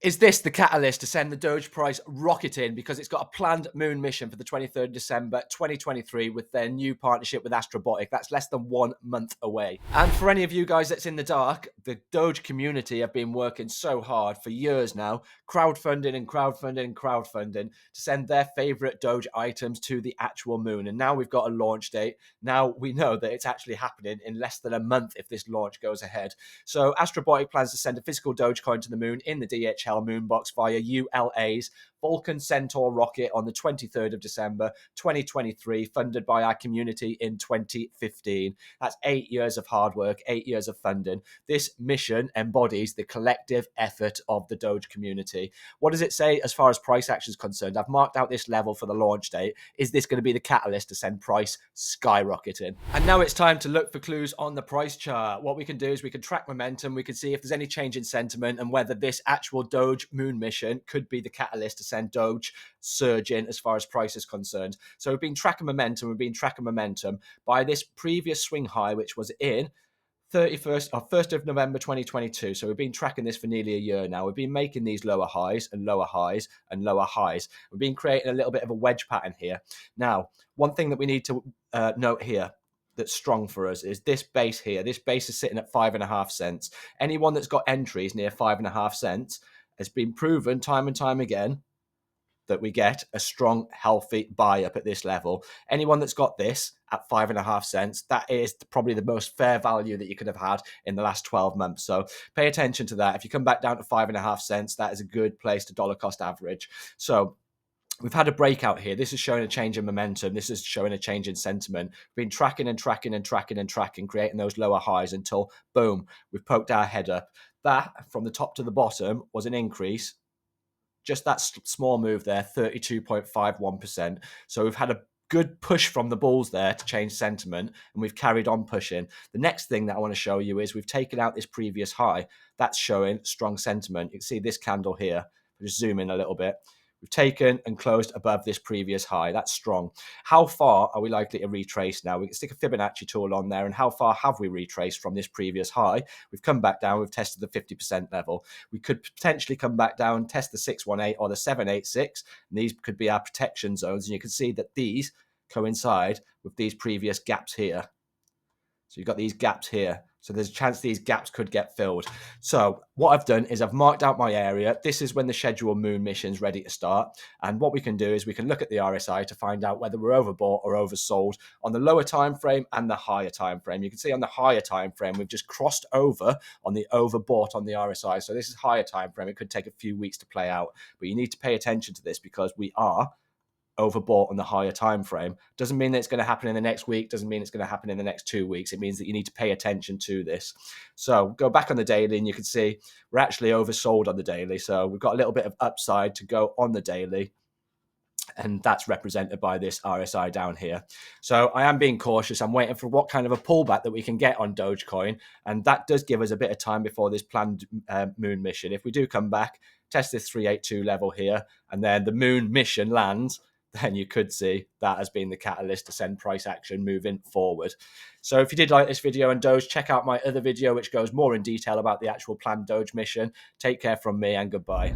Is this the catalyst to send the Doge price rocketing? Because it's got a planned moon mission for the 23rd of December 2023 with their new partnership with Astrobotic. That's less than 1 month away. And for any of you guys that's in the dark, the Doge community have been working so hard for years now, crowdfunding and crowdfunding and crowdfunding to send their favorite Doge items to the actual moon. And now we've got a launch date. Now we know that it's actually happening in less than a month if this launch goes ahead. So Astrobotic plans to send a physical Dogecoin to the moon in the DHL Moonbox via ULA's Vulcan Centaur rocket on the 23rd of December 2023, funded by our community in 2015. That's 8 years of hard work, 8 years of funding. This mission embodies the collective effort of the Doge community. What does it say as far as price action is concerned? I've marked out this level for the launch date. Is this going to be the catalyst to send price skyrocketing? And now it's time to look for clues on the price chart. What we can do is we can track momentum. We can see if there's any change in sentiment and whether this actual Doge moon mission could be the catalyst to send Doge surging as far as price is concerned. So we've been tracking momentum. By this previous swing high, which was in 1st of November 2022. So we've been tracking this for nearly a year now. We've been making these lower highs and lower highs and lower highs. We've been creating a little bit of a wedge pattern here. Now, one thing that we need to note here that's strong for us is this base here. This base is sitting at 5.5 cents. Anyone that's got entries near 5.5 cents has been proven time and time again that we get a strong, healthy buy up at this level. Anyone that's got this at 5.5 cents, that is probably the most fair value that you could have had in the last 12 months. So pay attention to that. If you come back down to 5.5 cents, that is a good place to dollar cost average. So we've had a breakout here. This is showing a change in momentum. This is showing a change in sentiment. We've been tracking and tracking and tracking and tracking, creating those lower highs until, boom, we've poked our head up. That, from the top to the bottom, was an increase. Just that small move there, 32.51%. So we've had a good push from the bulls there to change sentiment, and we've carried on pushing. The next thing that I want to show you is we've taken out this previous high. That's showing strong sentiment. You can see this candle here. I'll just zoom in a little bit. We've taken and closed above this previous high. That's strong. How far are we likely to retrace now? We can stick a Fibonacci tool on there. And how far have we retraced from this previous high? We've come back down. We've tested the 50% level. We could potentially come back down, test the 618 or the 786. And these could be our protection zones. And you can see that these coincide with these previous gaps here. So you've got these gaps here. So there's a chance these gaps could get filled. So what I've done is I've marked out my area. This is when the scheduled moon mission is ready to start. And what we can do is we can look at the RSI to find out whether we're overbought or oversold on the lower time frame and the higher time frame. You can see on the higher time frame, we've just crossed over on the overbought on the RSI. So this is higher time frame. It could take a few weeks to play out, but you need to pay attention to this because we are overbought on the higher time frame. Doesn't mean that it's going to happen in the next week, doesn't mean it's going to happen in the next 2 weeks. It means that you need to pay attention to this. So go back on the daily and you can see we're actually oversold on the daily. So we've got a little bit of upside to go on the daily, and that's represented by this RSI down here. So I am being cautious. I'm waiting for what kind of a pullback that we can get on Dogecoin, and that does give us a bit of time before this planned moon mission. If we do come back, test this 382 level here, and then the moon mission lands, then you could see that has been the catalyst to send price action moving forward. So if you did like this video on Doge, check out my other video, which goes more in detail about the actual planned Doge mission. Take care from me and goodbye.